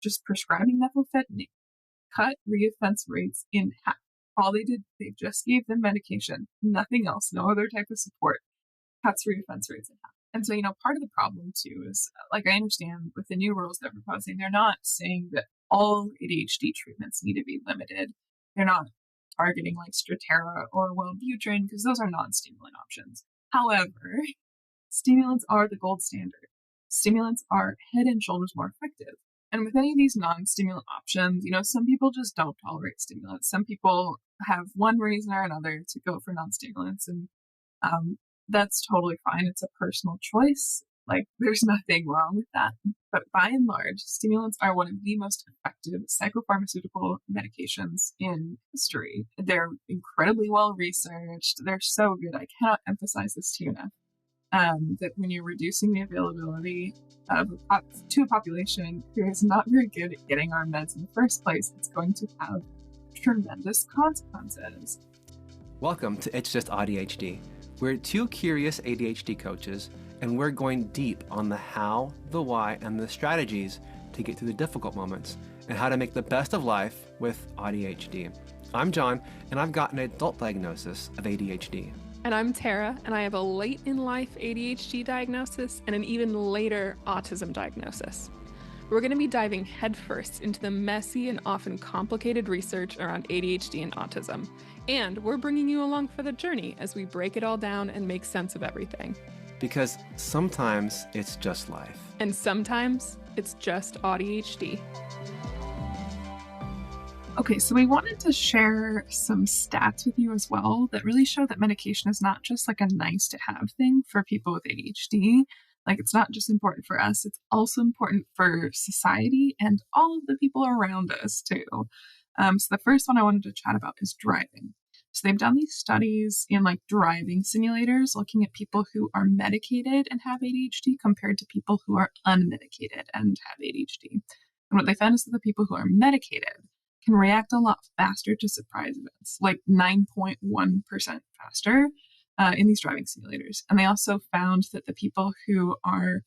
just prescribing methylphenidate cut reoffense rates in half. All they did, they just gave them medication, nothing else, no other type of support, cuts reoffense rates in half. And so, part of the problem too is, like, I understand with the new rules they're proposing, they're not saying that all ADHD treatments need to be limited. They're not targeting like Strattera or Wellbutrin because those are non-stimulant options. However, stimulants are the gold standard. Stimulants are head and shoulders more effective. And with any of these non-stimulant options, some people just don't tolerate stimulants. Some people have one reason or another to go for non-stimulants, and that's totally fine. It's a personal choice. Like, there's nothing wrong with that. But by and large, stimulants are one of the most effective psychopharmaceutical medications in history. They're incredibly well researched. They're so good. I cannot emphasize this to you enough. That when you're reducing the availability to a population who is not very good at getting our meds in the first place, it's going to have tremendous consequences. Welcome to It's Just ADHD. We're two curious ADHD coaches, and we're going deep on the how, the why, and the strategies to get through the difficult moments and how to make the best of life with ADHD. I'm John, and I've got an adult diagnosis of ADHD. And I'm Tara, and I have a late-in-life ADHD diagnosis and an even later autism diagnosis. We're going to be diving headfirst into the messy and often complicated research around ADHD and autism. And we're bringing you along for the journey as we break it all down and make sense of everything. Because sometimes it's just life. And sometimes it's just ADHD. Okay, so we wanted to share some stats with you as well that really show that medication is not just like a nice to have thing for people with ADHD. Like, it's not just important for us, it's also important for society and all of the people around us too. So the first one I wanted to chat about is driving. So they've done these studies in like driving simulators looking at people who are medicated and have ADHD compared to people who are unmedicated and have ADHD. And what they found is that the people who are medicated can react a lot faster to surprise events, like 9.1% faster in these driving simulators. And they also found that the people who are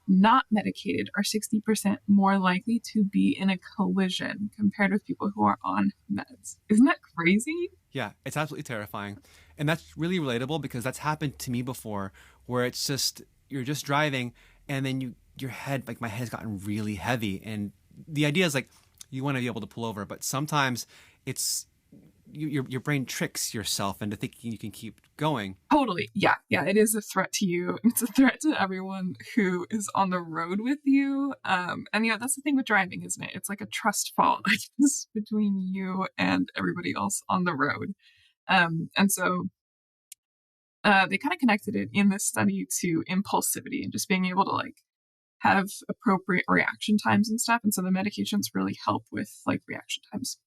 not medicated are 60% more likely to be in a collision compared with people who are on meds. Isn't that crazy? Yeah, it's absolutely terrifying. And that's really relatable because that's happened to me before, where it's just, you're just driving and then your head, like my head's gotten really heavy. And the idea is like, you want to be able to pull over, but sometimes it's your brain tricks yourself into thinking you can keep going. Totally. Yeah. It is a threat to you. It's a threat to everyone who is on the road with you. And that's the thing with driving, isn't it? It's like a trust fall, I guess, between you and everybody else on the road. And so they kind of connected it in this study to impulsivity and just being able to like have appropriate reaction times and stuff. And so the medications really help with like reaction times.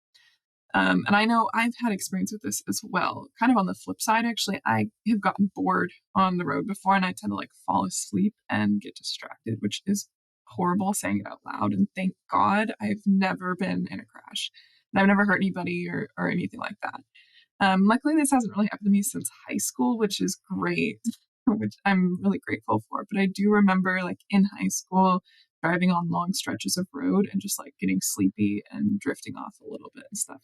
And I know I've had experience with this as well. Kind of on the flip side, actually, I have gotten bored on the road before and I tend to like fall asleep and get distracted, which is horrible saying it out loud. And thank God I've never been in a crash. And I've never hurt anybody or anything like that. Luckily, this hasn't really happened to me since high school, which is great, which I'm really grateful for. But I do remember like in high school, driving on long stretches of road and just like getting sleepy and drifting off a little bit and stuff,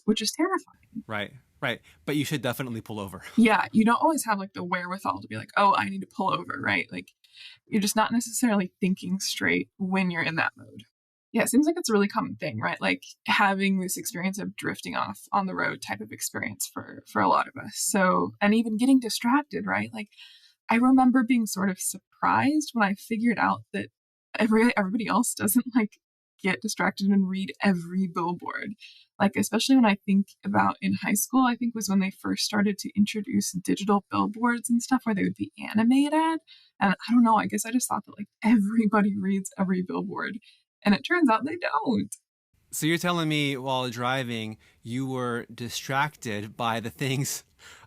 which is terrifying. Right. But you should definitely pull over. Yeah. You don't always have like the wherewithal to be like, oh, I need to pull over, right? Like you're just not necessarily thinking straight when you're in that mode. Yeah. It seems like it's a really common thing, right? Like having this experience of drifting off on the road type of experience for a lot of us. So, and even getting distracted, right? Like I remember being sort of surprised when I figured out that everybody else doesn't like get distracted and read every billboard. Like, especially when I think about in high school, I think was when they first started to introduce digital billboards and stuff where they would be animated. And I don't know, I guess I just thought that like everybody reads every billboard. And it turns out they don't. So you're telling me while driving, you were distracted by the things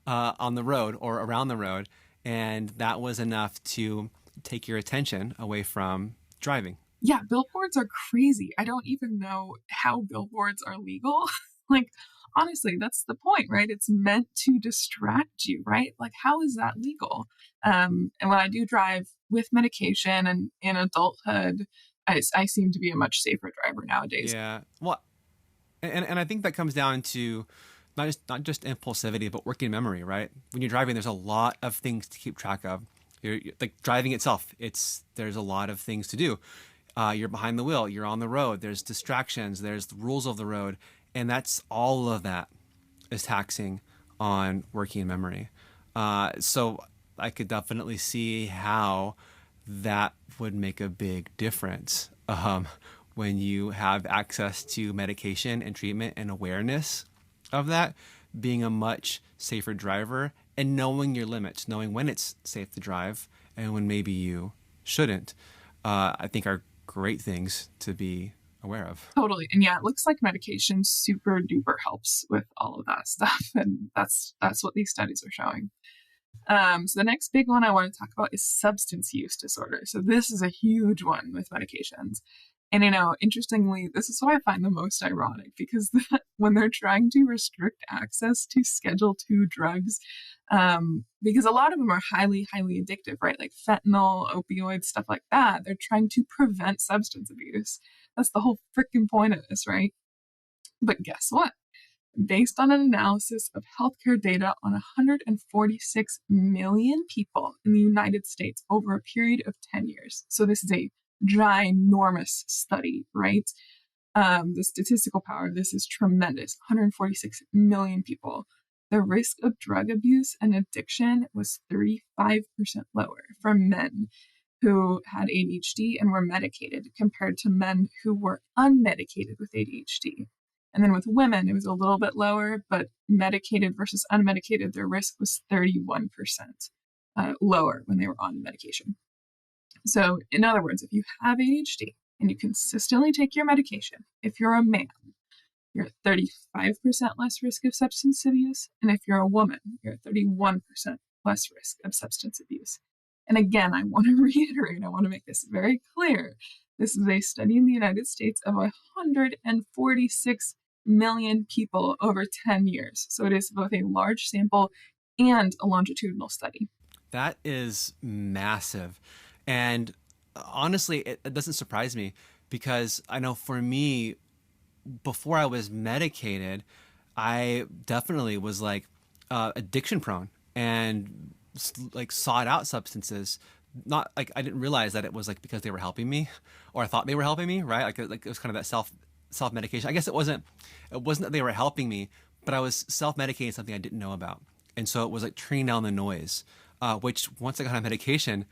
on the road or around the road, and that was enough to take your attention away from driving. Yeah, billboards are crazy. I don't even know how billboards are legal. Like, honestly, that's the point, right? It's meant to distract you, right? Like, how is that legal? And when I do drive with medication and in adulthood, I seem to be a much safer driver nowadays. Yeah. Well, and I think that comes down to not just impulsivity, but working memory, right? When you're driving, there's a lot of things to keep track of. Like driving itself, there's a lot of things to do. You're behind the wheel, you're on the road, there's distractions, there's the rules of the road, and that's all of that is taxing on working memory. So I could definitely see how that would make a big difference when you have access to medication and treatment and awareness of that, being a much safer driver and knowing your limits, knowing when it's safe to drive and when maybe you shouldn't, I think are great things to be aware of. Totally. And yeah, it looks like medication super duper helps with all of that stuff. And that's what these studies are showing. So the next big one I want to talk about is substance use disorder. So this is a huge one with medications. And, interestingly, this is what I find the most ironic, because when they're trying to restrict access to Schedule II drugs, because a lot of them are highly, highly addictive, right? Like fentanyl, opioids, stuff like that. They're trying to prevent substance abuse. That's the whole freaking point of this, right? But guess what? Based on an analysis of healthcare data on 146 million people in the United States over a period of 10 years. So this is a ginormous study, right? The statistical power of this is tremendous. 146 million people. The risk of drug abuse and addiction was 35% lower for men who had ADHD and were medicated compared to men who were unmedicated with ADHD. And then with women, it was a little bit lower, but medicated versus unmedicated, their risk was 31% lower when they were on medication. So, in other words, if you have ADHD and you consistently take your medication, if you're a man, you're at 35% less risk of substance abuse. And if you're a woman, you're at 31% less risk of substance abuse. And again, I want to reiterate, I want to make this very clear. This is a study in the United States of 146 million people over 10 years. So it is both a large sample and a longitudinal study. That is massive. And honestly, it doesn't surprise me, because I know for me, before I was medicated, I definitely was like addiction prone and like sought out substances. Not like I didn't realize that it was like because they were helping me, or I thought they were helping me, right? Like it was kind of that self medication. I guess it wasn't that they were helping me, but I was self medicating something I didn't know about, and so it was like turning down the noise. Which once I got on medication,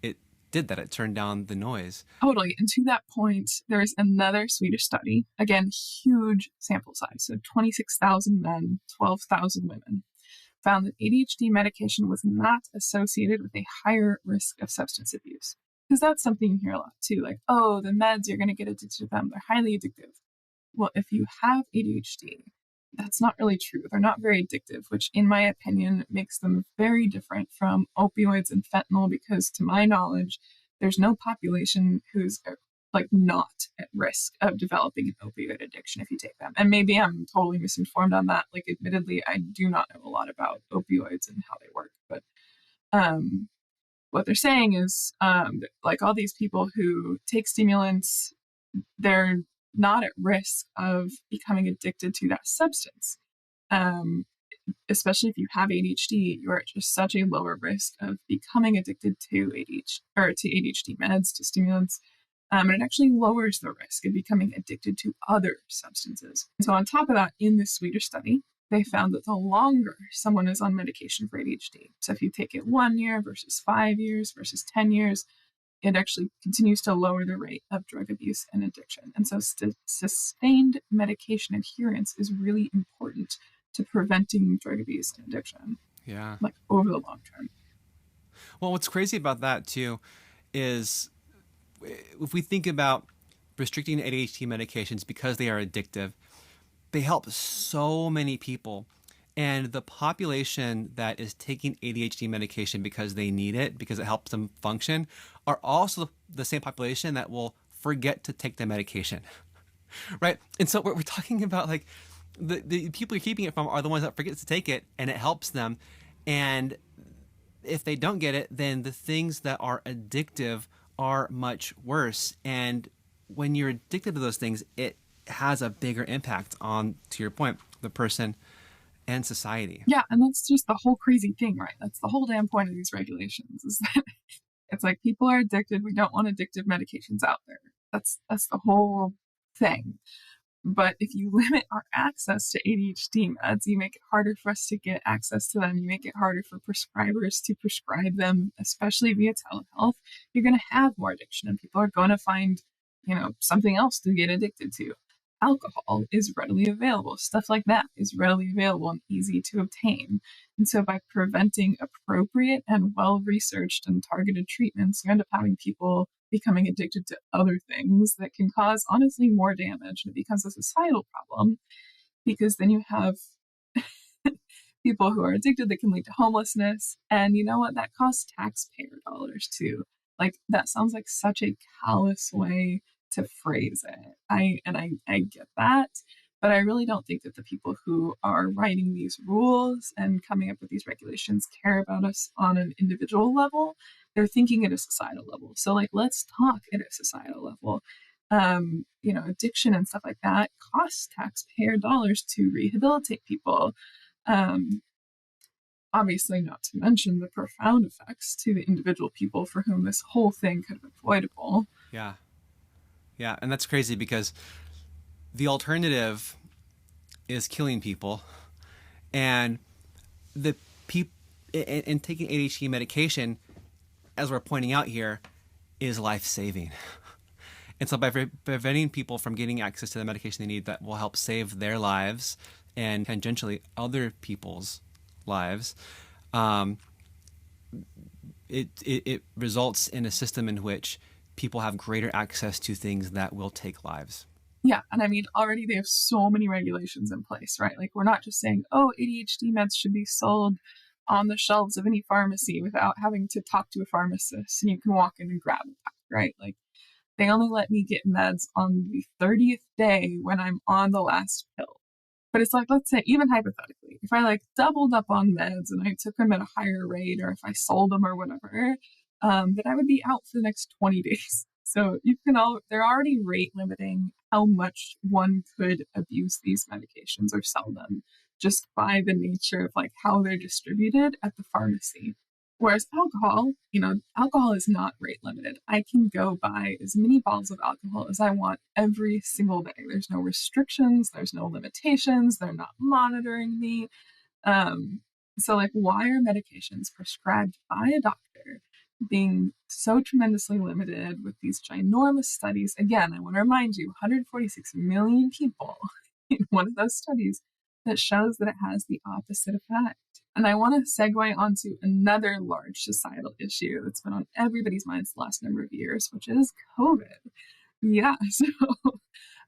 it did that. It turned down the noise. Totally. And to that point, there's another Swedish study, again, huge sample size. So 26,000 men, 12,000 women, found that ADHD medication was not associated with a higher risk of substance abuse. Because that's something you hear a lot too, like, oh, the meds, you're going to get addicted to them. They're highly addictive. Well, if you have ADHD, that's not really true. They're not very addictive, which in my opinion makes them very different from opioids and fentanyl, because to my knowledge, there's no population who's like not at risk of developing an opioid addiction if you take them. And maybe I'm totally misinformed on that. Like, admittedly, I do not know a lot about opioids and how they work, but what they're saying is like all these people who take stimulants, they're not at risk of becoming addicted to that substance. Especially if you have ADHD, you're at just such a lower risk of becoming addicted to ADHD or to ADHD meds, to stimulants. And it actually lowers the risk of becoming addicted to other substances. So on top of that, in this Swedish study, they found that the longer someone is on medication for ADHD, so if you take it 1 year versus 5 years versus 10 years, it actually continues to lower the rate of drug abuse and addiction. And so sustained medication adherence is really important to preventing drug abuse and addiction. Yeah. Like over the long term. Well, what's crazy about that too is if we think about restricting ADHD medications because they are addictive, they help so many people. And the population that is taking ADHD medication because they need it, because it helps them function, are also the same population that will forget to take the medication, right? And so we're talking about like the people you're keeping it from are the ones that forget to take it, and it helps them. And if they don't get it, then the things that are addictive are much worse. And when you're addicted to those things, it has a bigger impact on, to your point, the person and society. Yeah, and that's just the whole crazy thing, right? That's the whole damn point of these regulations is that it's like people are addicted. We don't want addictive medications out there. That's the whole thing. But if you limit our access to ADHD meds, you make it harder for us to get access to them. You make it harder for prescribers to prescribe them, especially via telehealth. You're going to have more addiction, and people are going to find, something else to get addicted to. Alcohol is readily available. Stuff like that is readily available and easy to obtain. And so by preventing appropriate and well-researched and targeted treatments, you end up having people becoming addicted to other things that can cause, honestly, more damage. And it becomes a societal problem because then you have people who are addicted that can lead to homelessness. And you know what? That costs taxpayer dollars too. Like, that sounds like such a callous way to phrase it. I get that, but I really don't think that the people who are writing these rules and coming up with these regulations care about us on an individual level. They're thinking at a societal level. So, like, let's talk at a societal level. Addiction and stuff like that costs taxpayer dollars to rehabilitate people. Obviously, not to mention the profound effects to the individual people for whom this whole thing could have been avoidable. Yeah. Yeah. And that's crazy because the alternative is killing people. And the people and taking ADHD medication, as we're pointing out here, is life saving. And so by preventing people from getting access to the medication they need, that will help save their lives and tangentially other people's lives. It results in a system in which people have greater access to things that will take lives. Yeah, and I mean, already they have so many regulations in place, right? Like, we're not just saying, oh, ADHD meds should be sold on the shelves of any pharmacy without having to talk to a pharmacist and you can walk in and grab a pack, right? Like, they only let me get meds on the 30th day when I'm on the last pill. But it's like, let's say, even hypothetically, if I like doubled up on meds and I took them at a higher rate, or if I sold them or whatever, then I would be out for the next 20 days. So they're already rate limiting how much one could abuse these medications or sell them just by the nature of like how they're distributed at the pharmacy. Whereas alcohol is not rate limited. I can go buy as many bottles of alcohol as I want every single day. There's no restrictions, there's no limitations, they're not monitoring me. Um, so, like, why are medications prescribed by a doctor being so tremendously limited with these ginormous studies? Again, I want to remind you, 146 million people in one of those studies that shows that it has the opposite effect. And I want to segue onto another large societal issue that's been on everybody's minds the last number of years, which is COVID. Yeah, so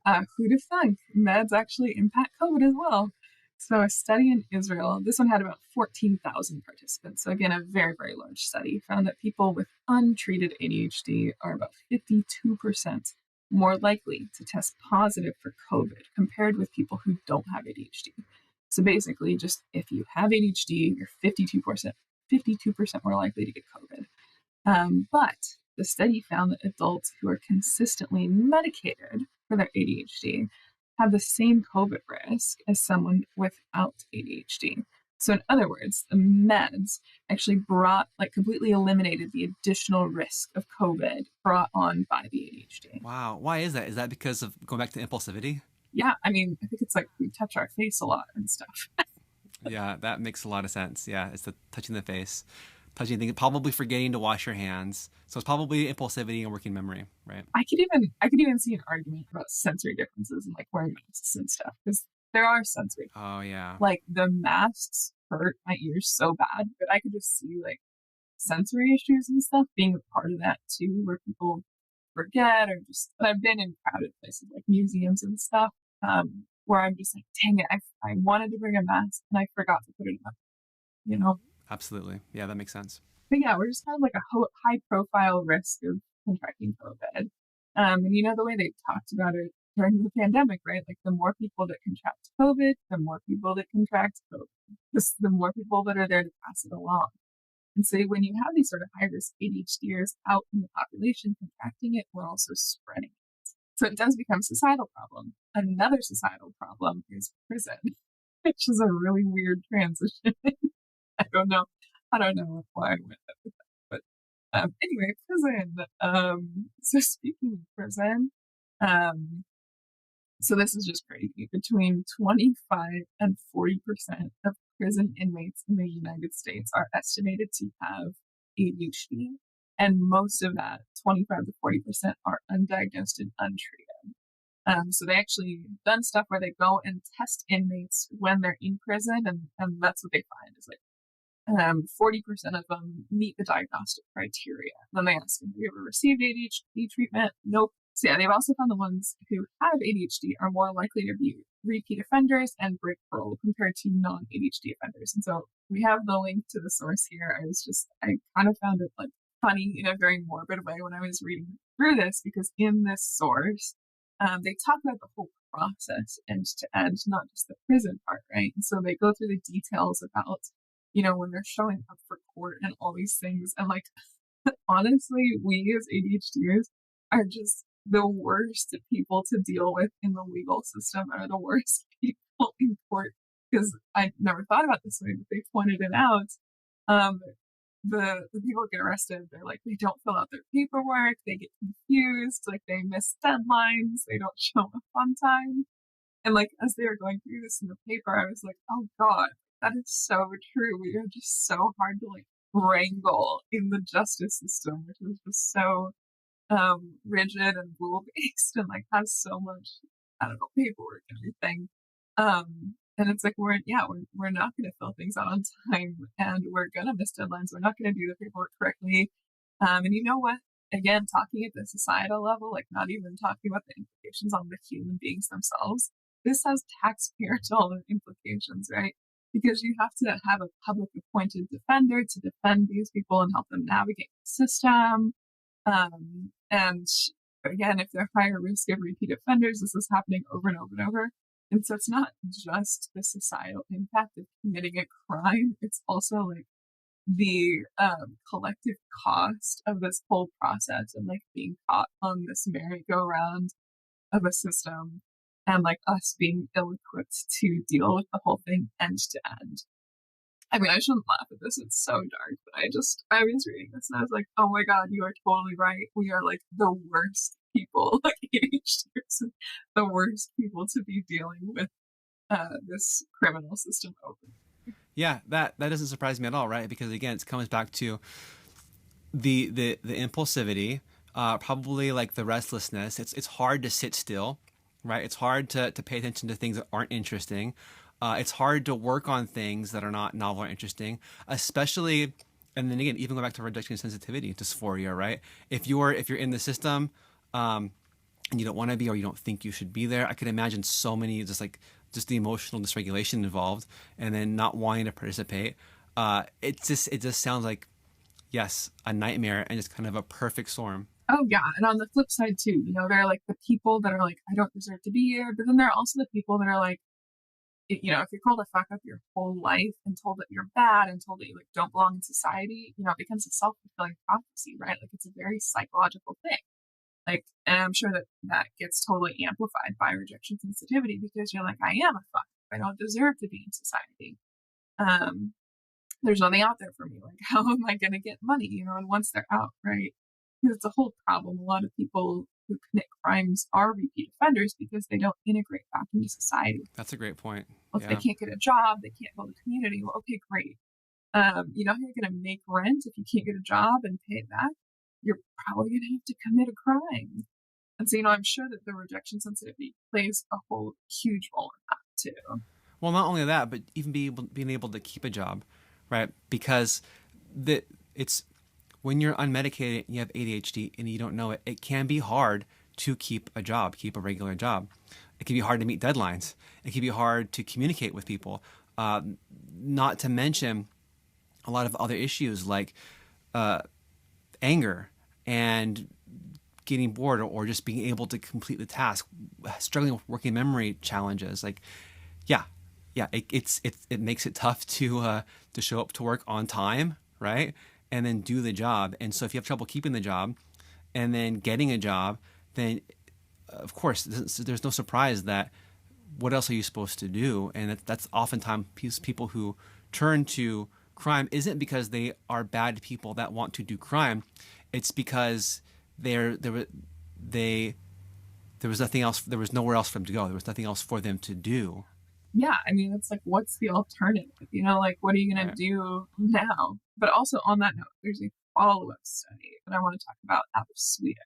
who'd have thunk meds actually impact COVID as well? So a study in Israel, this one had about 14,000 participants. So again, a very, very large study, found that people with untreated ADHD are about 52% more likely to test positive for COVID compared with people who don't have ADHD. So basically, just if you have ADHD, you're 52% more likely to get COVID. But the study found that adults who are consistently medicated for their ADHD have the same COVID risk as someone without ADHD. So in other words, the meds actually completely eliminated the additional risk of COVID brought on by the ADHD. Wow. Why is that? Is that because of going back to impulsivity? Yeah, I mean, I think it's like we touch our face a lot and stuff. Yeah, that makes a lot of sense. Yeah, it's the touching the face, touching things, probably forgetting to wash your hands. So it's probably impulsivity and working memory, right? I could even see an argument about sensory differences and like wearing masks and stuff, because there are sensory. Oh yeah. Like, the masks hurt my ears so bad, but I could just see like sensory issues and stuff being a part of that too, where people forget or just. And I've been in crowded places like museums and stuff, where I'm just like, dang it, I wanted to bring a mask and I forgot to put it on. Absolutely. Yeah, that makes sense. But yeah, we're just kind of like a high profile risk of contracting COVID. And the way they talked about it during the pandemic, right? Like, the more people that contract COVID, the more people that contract COVID, the more people that are there to pass it along. And so when you have these sort of high risk ADHDers out in the population contracting it, we're also spreading it. So it does become a societal problem. Another societal problem is prison, which is a really weird transition. I don't know. I don't know why I went there with that. But anyway, prison. So speaking of prison, um, so this is just crazy. Between 25 and 40% of prison inmates in the United States are estimated to have ADHD, and most of that, 25 to 40%, are undiagnosed and untreated. So they actually done stuff where they go and test inmates when they're in prison, and that's what they find is like 40% of them meet the diagnostic criteria. Then they ask them, have you ever received ADHD treatment? Nope. So yeah, they've also found the ones who have ADHD are more likely to be repeat offenders and break parole compared to non-ADHD offenders. And so we have the link to the source here. I kind of found it like funny in a very morbid way when I was reading through this, because in this source, they talk about the whole process end to end, not just the prison part, right? And so they go through the details about, when they're showing up for court and all these things. And like, honestly, we as ADHDers are just the worst people to deal with in the legal system, are the worst people in court. Because I never thought about this way, but they pointed it out. The people get arrested, they're like, they don't fill out their paperwork, they get confused, like they miss deadlines, they don't show up on time. And like as they were going through this in the paper, I was like, oh God, that is so true. We are just so hard to like wrangle in the justice system, which is just so rigid and rule based and like has so much, I don't know, paperwork and everything. And it's like we're not going to fill things out on time, and we're going to miss deadlines. We're not going to do the paperwork correctly. And you know what? Again, talking at the societal level, like not even talking about the implications on the human beings themselves, this has taxpayer dollar implications, right? Because you have to have a public appointed defender to defend these people and help them navigate the system. And again, if they're higher risk of repeat offenders, this is happening over and over and over. And so it's not just the societal impact of committing a crime, it's also like the collective cost of this whole process and like being caught on this merry-go-round of a system, and like us being ill-equipped to deal with the whole thing end to end. I mean, I shouldn't laugh at this, it's so dark, but I was reading this and I was like, oh my God, you are totally right. We are like the worst people, like ADHDers, the worst people to be dealing with this criminal system over. Yeah, that doesn't surprise me at all, right? Because again, it comes back to the impulsivity, probably like the restlessness. It's hard to sit still, right? It's hard to pay attention to things that aren't interesting. It's hard to work on things that are not novel or interesting, especially. And then again, even go back to reduction of sensitivity, dysphoria, right? If you're in the system, and you don't want to be, or you don't think you should be there, I could imagine so many just the emotional dysregulation involved, and then not wanting to participate. It just sounds like, yes, a nightmare and just kind of a perfect storm. Oh yeah, and on the flip side too, there are like the people that are like, I don't deserve to be here, but then there are also the people that are like, if you're called a fuck up your whole life and told that you're bad and told that you like don't belong in society, it becomes a self-fulfilling prophecy, right? Like it's a very psychological thing. Like, and I'm sure that gets totally amplified by rejection sensitivity, because you're like, I am a fuck. I don't deserve to be in society. There's nothing out there for me. Like, how am I going to get money? And once they're out, right? Because it's a whole problem. A lot of people who commit crimes are repeat offenders because they don't integrate back into society. That's a great point. Well, if they can't get a job, they can't build a community. Well, okay, great. You know how you're going to make rent if you can't get a job and pay it back? You're probably going to have to commit a crime. And so, I'm sure that the rejection sensitivity plays a whole huge role in that too. Well, not only that, but even being able to keep a job, right? Because it's when you're unmedicated and you have ADHD and you don't know it, it can be hard to keep a regular job. It can be hard to meet deadlines. It can be hard to communicate with people. Not to mention a lot of other issues like anger and getting bored, or just being able to complete the task, struggling with working memory challenges. Like, it makes it tough to show up to work on time, right? And then do the job. And so if you have trouble keeping the job and then getting a job, then of course, there's no surprise that what else are you supposed to do? And that's oftentimes people who turn to crime isn't because they are bad people that want to do crime. It's because they there was nothing else. There was nowhere else for them to go. There was nothing else for them to do. Yeah, I mean, it's like, what's the alternative? Like, what are you going to Right. do now? But also, on that note, there's a follow up study that I want to talk about out of Sweden.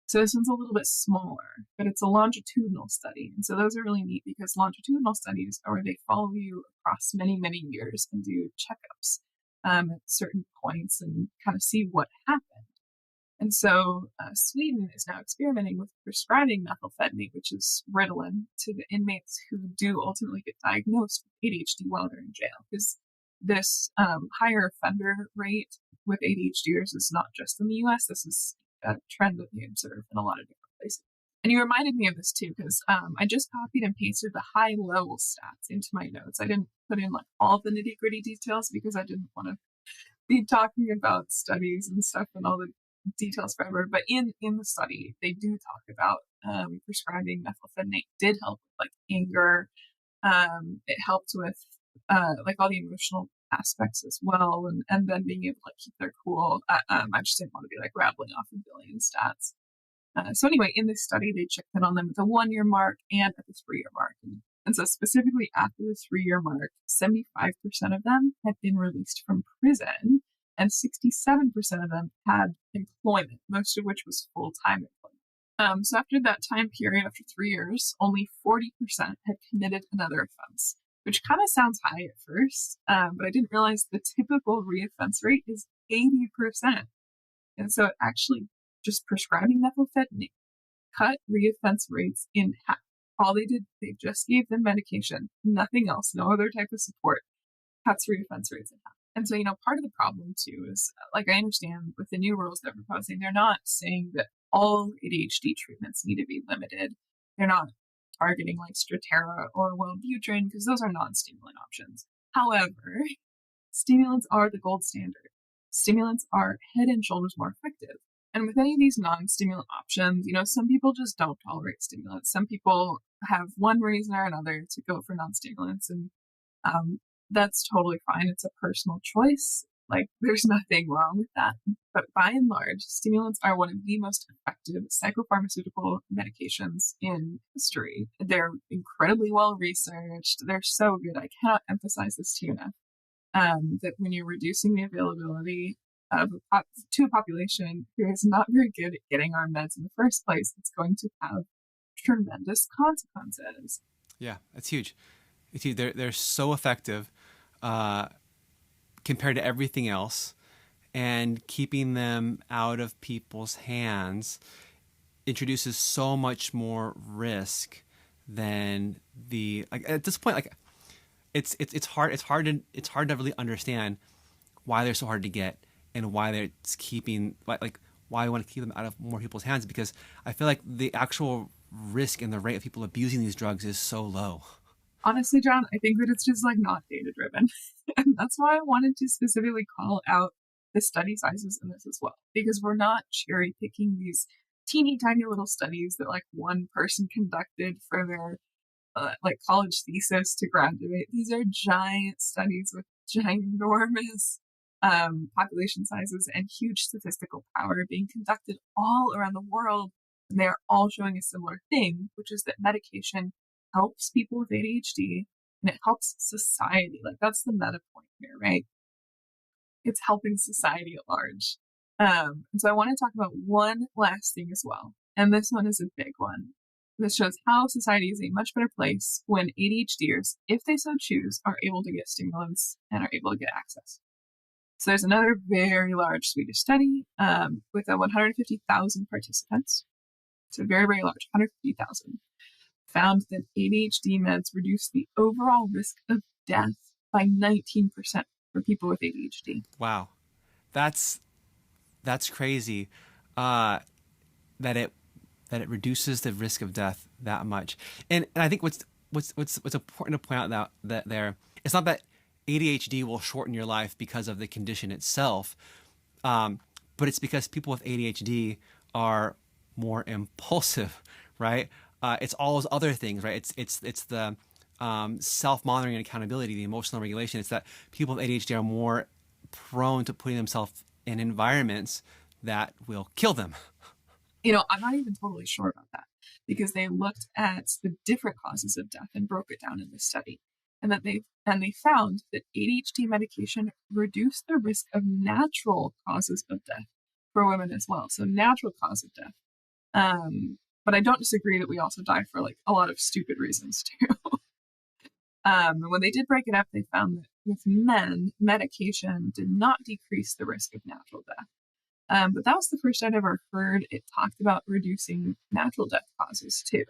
So this one's a little bit smaller, but it's a longitudinal study. And so those are really neat because longitudinal studies are where they follow you across many, many years and do checkups at certain points and kind of see what happened. And so Sweden is now experimenting with prescribing methylphenidate, which is Ritalin, to the inmates who do ultimately get diagnosed with ADHD while they're in jail. Because this higher offender rate with ADHDers is not just in the US. This is a trend that they observe in a lot of different places. And you reminded me of this too, because I just copied and pasted the high level stats into my notes. I didn't put in like all the nitty gritty details because I didn't want to be talking about studies and stuff and all the details forever. But in the study, they do talk about prescribing methylphenidate did help with like anger. It helped with like all the emotional aspects as well, and then being able to like keep their cool. I just didn't want to be like rattling off a billion stats. So anyway, in this study, they checked in on them at the 1 year mark and at the 3 year mark. And so specifically after the 3 year mark, 75% of them had been released from prison and 67% of them had employment, most of which was full-time employment. So after that time period, after 3 years, only 40% had committed another offense, which kind of sounds high at first, but I didn't realize the typical reoffense rate is 80%. And so it actually just prescribing methylphenidate cut reoffense rates in half. All they did, they just gave them medication, nothing else, no other type of support, cuts reoffense rates in half. And so, part of the problem too is, like, I understand with the new rules they're proposing, they're not saying that all ADHD treatments need to be limited. They're not targeting like Strattera or Wellbutrin because those are non-stimulant options. However, stimulants are the gold standard. Stimulants are head and shoulders more effective. And with any of these non-stimulant options, some people just don't tolerate stimulants. Some people have one reason or another to go for non-stimulants, and that's totally fine. It's a personal choice. Like, there's nothing wrong with that. But by and large, stimulants are one of the most effective psychopharmaceutical medications in history. They're incredibly well researched. They're so good. I cannot emphasize this to you enough. That when you're reducing the availability to a population who is not very good at getting our meds in the first place, it's going to have tremendous consequences. Yeah, that's huge. It's huge. They're so effective compared to everything else, and keeping them out of people's hands introduces so much more risk than the like at this point. Like, it's hard to really understand why they're so hard to get and why they're keeping like why I want to keep them out of more people's hands, because I feel like the actual risk and the rate of people abusing these drugs is so low. Honestly, John, I think that it's just like not data driven. And that's why I wanted to specifically call out the study sizes in this as well, because we're not cherry picking these teeny tiny little studies that like one person conducted for their like college thesis to graduate. These are giant studies with ginormous population sizes and huge statistical power being conducted all around the world. And they're all showing a similar thing, which is that medication helps people with ADHD and it helps society. Like, that's the meta point here, right? It's helping society at large. And so I want to talk about one last thing as well. And this one is a big one. This shows how society is a much better place when ADHDers, if they so choose, are able to get stimulants and are able to get access. So there's another very large Swedish study with 150,000 participants. So very, very large, 150,000. Found that ADHD meds reduce the overall risk of death by 19% for people with ADHD. Wow, that's crazy. That it reduces the risk of death that much. And I think what's important to point out that there, it's not that ADHD will shorten your life because of the condition itself, but it's because people with ADHD are more impulsive, right? It's all those other things, right? It's the self monitoring and accountability, the emotional regulation. It's that people with ADHD are more prone to putting themselves in environments that will kill them. I'm not even totally sure about that because they looked at the different causes of death and broke it down in this study. And they found that ADHD medication reduced the risk of natural causes of death for women as well. So natural cause of death. But I don't disagree that we also die for like a lot of stupid reasons too. When they did break it up, they found that with men, medication did not decrease the risk of natural death. But that was the first I'd ever heard it talked about reducing natural death causes too,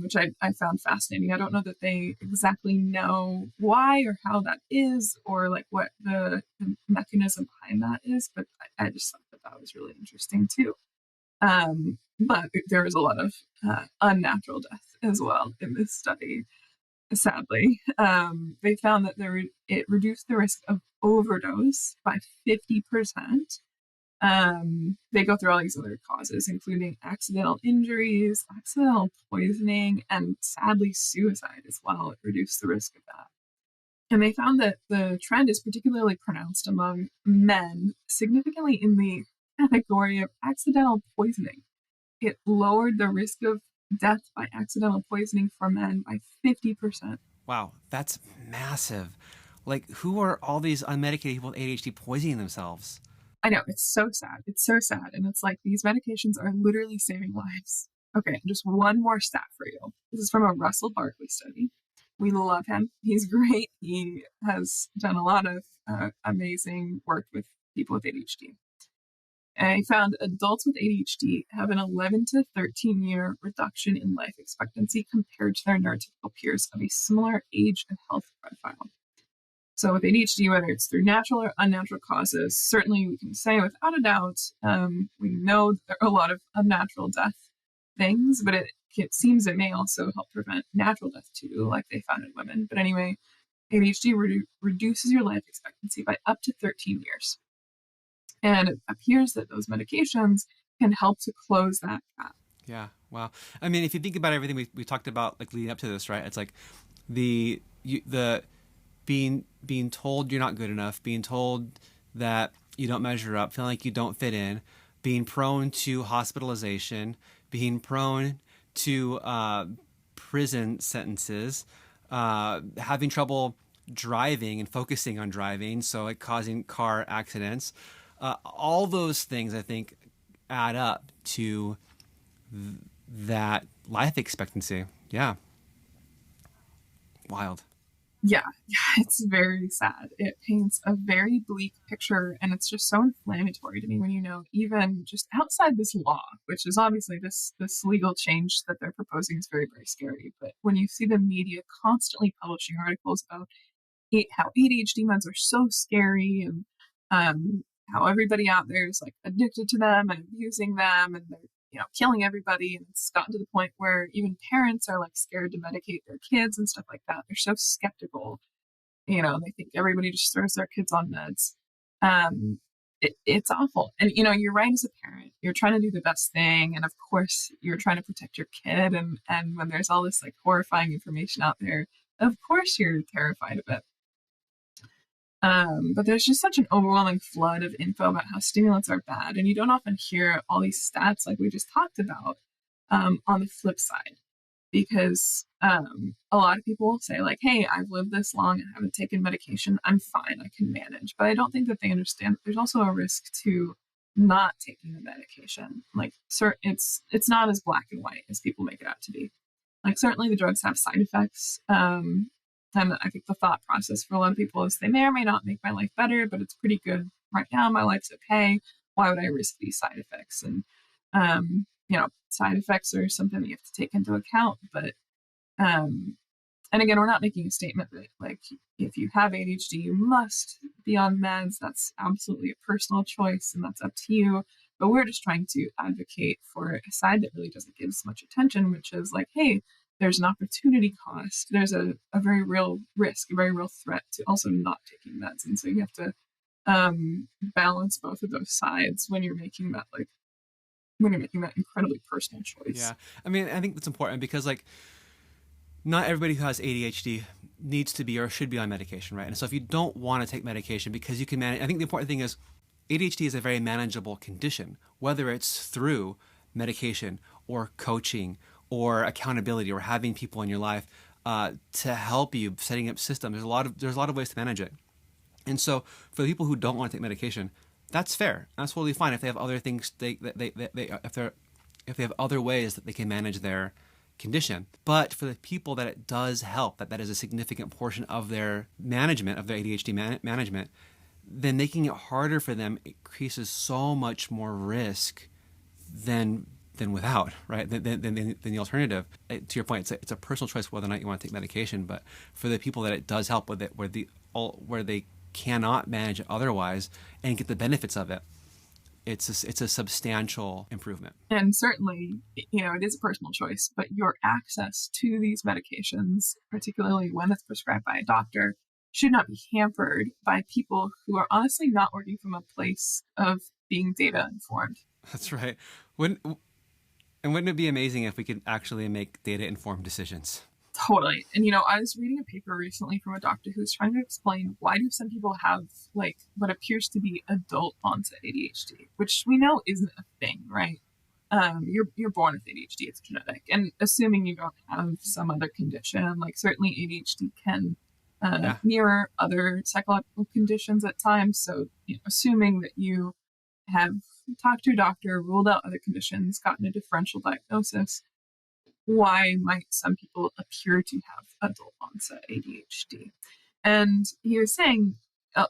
which I found fascinating. I don't know that they exactly know why or how that is, or like what the mechanism behind that is, but I just thought that was really interesting too. But there was a lot of unnatural death as well in this study. Sadly, they found that it reduced the risk of overdose by 50%. They go through all these other causes, including accidental injuries, accidental poisoning, and sadly suicide as well. It reduced the risk of that. And they found that the trend is particularly pronounced among men, significantly in the category of accidental poisoning. It lowered the risk of death by accidental poisoning for men by 50%. Wow, that's massive. Like, who are all these unmedicated people with ADHD poisoning themselves? I know, it's so sad. It's so sad. And it's like these medications are literally saving lives. Okay, just one more stat for you. This is from a Russell Barkley study. We love him. He's great. He has done a lot of amazing work with people with ADHD. And he found adults with ADHD have an 11 to 13-year reduction in life expectancy compared to their neurotypical peers of a similar age and health profile. So with ADHD, whether it's through natural or unnatural causes, certainly we can say without a doubt, we know there are a lot of unnatural death things, but it seems it may also help prevent natural death too, like they found in women. But anyway, ADHD reduces your life expectancy by up to 13 years. And it appears that those medications can help to close that gap. Yeah, wow. I mean, if you think about everything we talked about, like leading up to this, right? It's like the being told you're not good enough, being told that you don't measure up, feeling like you don't fit in, being prone to hospitalization, being prone to prison sentences, having trouble driving and focusing on driving, so like causing car accidents. All those things, I think, add up to that life expectancy. Yeah. Wild. Yeah, it's very sad. It paints a very bleak picture, and it's just so inflammatory to me when even just outside this law, which is obviously this legal change that they're proposing is very, very scary. But when you see the media constantly publishing articles about how ADHD meds are so scary and how everybody out there is like addicted to them and abusing them and they're killing everybody, and it's gotten to the point where even parents are like scared to medicate their kids and stuff like that. They're so skeptical, they think everybody just throws their kids on meds. It's awful. And you're right, as a parent you're trying to do the best thing, and of course you're trying to protect your kid, and when there's all this like horrifying information out there, of course you're terrified of it. But there's just such an overwhelming flood of info about how stimulants are bad, and you don't often hear all these stats like we just talked about on the flip side, because a lot of people will say like, "Hey, I've lived this long and haven't taken medication. I'm fine. I can manage." But I don't think that they understand that there's also a risk to not taking the medication. Like, it's not as black and white as people make it out to be. Like, certainly the drugs have side effects. And I think the thought process for a lot of people is they may or may not make my life better, but it's pretty good right now. My life's okay. Why would I risk these side effects? And, side effects are something that you have to take into account. But, and again, we're not making a statement that, like, if you have ADHD, you must be on meds. That's absolutely a personal choice, and that's up to you. But we're just trying to advocate for a side that really doesn't give as much attention, which is like, hey, there's an opportunity cost. There's a very real risk, a very real threat to also not taking meds. And so you have to balance both of those sides when you're making that like when you're making that incredibly personal choice. Yeah. I mean, I think that's important because like not everybody who has ADHD needs to be or should be on medication, right? And so if you don't want to take medication because you can manage, I think the important thing is ADHD is a very manageable condition, whether it's through medication or coaching or accountability or having people in your life to help you setting up systems. There's a lot of ways to manage it. And so for the people who don't want to take medication, that's fair. That's totally fine if they have other things if they have other ways that they can manage their condition. But for the people that it does help, that is a significant portion of their management, of their ADHD management, then making it harder for them increases so much more risk than without, right? Than the alternative. To your point, it's a personal choice whether or not you want to take medication. But for the people that it does help with it, where they cannot manage it otherwise and get the benefits of it, it's a substantial improvement. And certainly, it is a personal choice, but your access to these medications, particularly when it's prescribed by a doctor, should not be hampered by people who are honestly not working from a place of being data informed. That's right. Wouldn't it be amazing if we could actually make data informed decisions? Totally. And, I was reading a paper recently from a doctor who was trying to explain why do some people have like what appears to be adult onset ADHD, which we know isn't a thing, right? You're born with ADHD, it's genetic. And assuming you don't have some other condition, like certainly ADHD can mirror other psychological conditions at times. So, assuming that you have talked to your doctor, ruled out other conditions, gotten a differential diagnosis, why might some people appear to have adult onset ADHD? And he was saying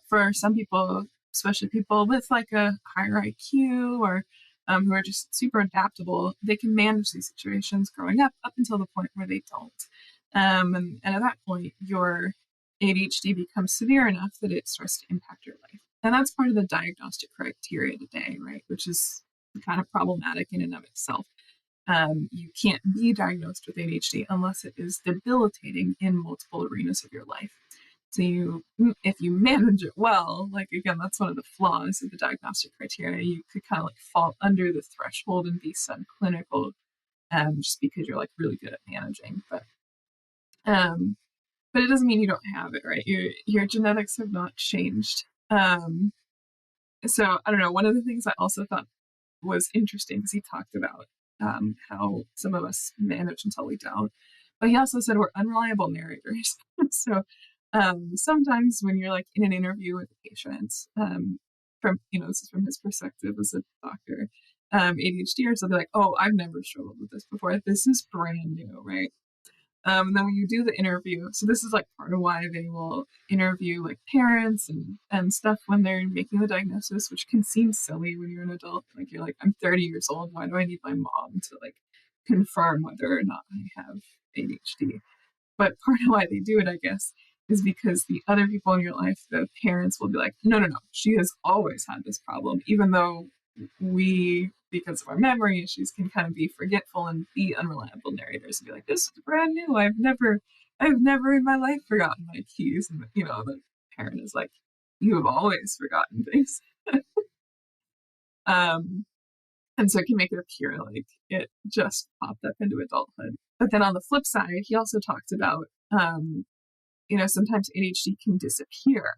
for some people, especially people with like a higher IQ or who are just super adaptable, they can manage these situations growing up until the point where they don't. And at that point, your ADHD becomes severe enough that it starts to impact your life. And that's part of the diagnostic criteria today, right? Which is kind of problematic in and of itself. You can't be diagnosed with ADHD unless it is debilitating in multiple arenas of your life. So if you manage it well, like again, that's one of the flaws of the diagnostic criteria. You could kind of like fall under the threshold and be subclinical, just because you're like really good at managing. But it doesn't mean you don't have it, right? Your genetics have not changed. So I don't know. One of the things I also thought was interesting because he talked about how some of us manage until we don't. But he also said we're unreliable narrators. So sometimes when you're like in an interview with a patient, from this is from his perspective as a doctor, ADHD or something, like, oh, I've never struggled with this before. This is brand new, right? And then when you do the interview, so this is like part of why they will interview like parents and stuff when they're making the diagnosis, which can seem silly when you're an adult. Like you're like, I'm 30 years old. Why do I need my mom to like confirm whether or not I have ADHD? But part of why they do it, I guess, is because the other people in your life, the parents, will be like, no, she has always had this problem, even though we, because of our memory issues, can kind of be forgetful and be unreliable narrators and be like, this is brand new. I've never in my life forgotten my keys. And the parent is like, you have always forgotten things. And so it can make it appear like it just popped up into adulthood. But then on the flip side, he also talked about, sometimes ADHD can disappear.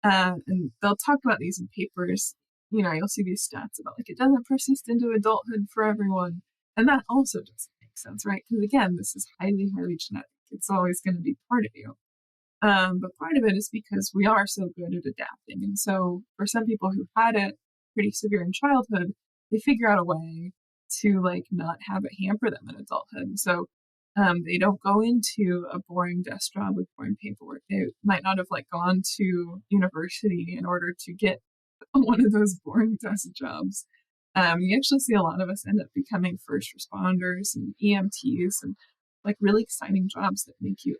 And they'll talk about these in papers. You'll see these stats about like it doesn't persist into adulthood for everyone. And that also doesn't make sense, right? Because again, this is highly, highly genetic. It's always going to be part of you. But part of it is because we are so good at adapting. And so for some people who had it pretty severe in childhood, they figure out a way to like not have it hamper them in adulthood. So they don't go into a boring desk job with boring paperwork. They might not have like gone to university in order to get one of those boring desk jobs. You actually see a lot of us end up becoming first responders and EMTs and like really exciting jobs that make you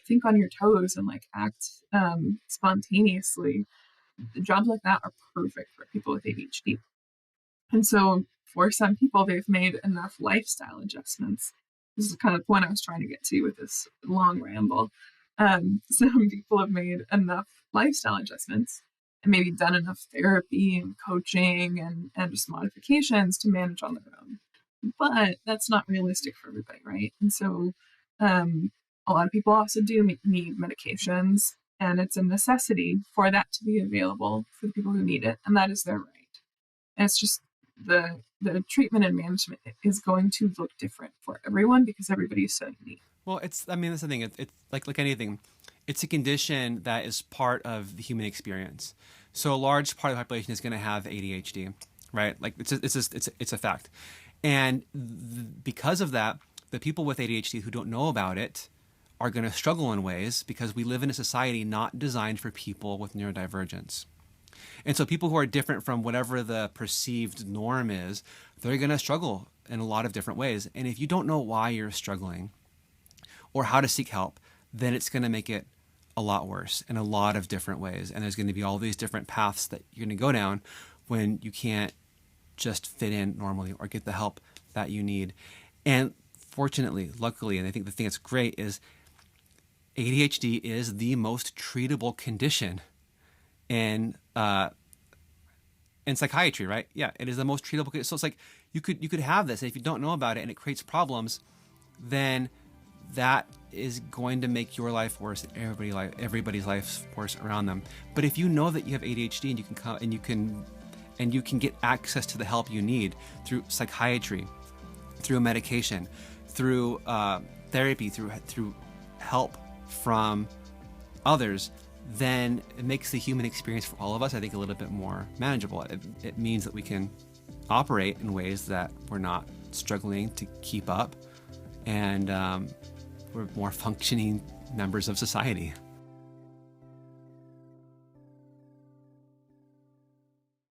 think on your toes and like act spontaneously. Jobs like that are perfect for people with ADHD. And so for some people, they've made enough lifestyle adjustments. This is kind of the point I was trying to get to with this long ramble. Some people have made enough lifestyle adjustments and maybe done enough therapy and coaching and just modifications to manage on their own. But that's not realistic for everybody, right? And so a lot of people also do need medications, and it's a necessity for that to be available for the people who need it, and that is their right. And it's just the treatment and management is going to look different for everyone because everybody is so unique. Well, I mean, that's the thing. It's like anything. It's a condition that is part of the human experience. So a large part of the population is going to have ADHD, right? Like it's a fact. And because of that, the people with ADHD who don't know about it are going to struggle in ways because we live in a society not designed for people with neurodivergence. And so people who are different from whatever the perceived norm is, they're going to struggle in a lot of different ways. And if you don't know why you're struggling or how to seek help, then it's going to make it a lot worse in a lot of different ways. And there's going to be all these different paths that you're going to go down when you can't just fit in normally or get the help that you need. And fortunately, luckily, and I think the thing that's great is ADHD is the most treatable condition in psychiatry, right? Yeah, it is the most treatable. So it's like you could have this, and if you don't know about it and it creates problems, then that is going to make your life worse, everybody's life worse around them. But if you know that you have ADHD and you can come and you can get access to the help you need through psychiatry, through medication, through therapy, through help from others, then it makes the human experience for all of us, I think, a little bit more manageable. It means that we can operate in ways that we're not struggling to keep up, and we're more functioning members of society.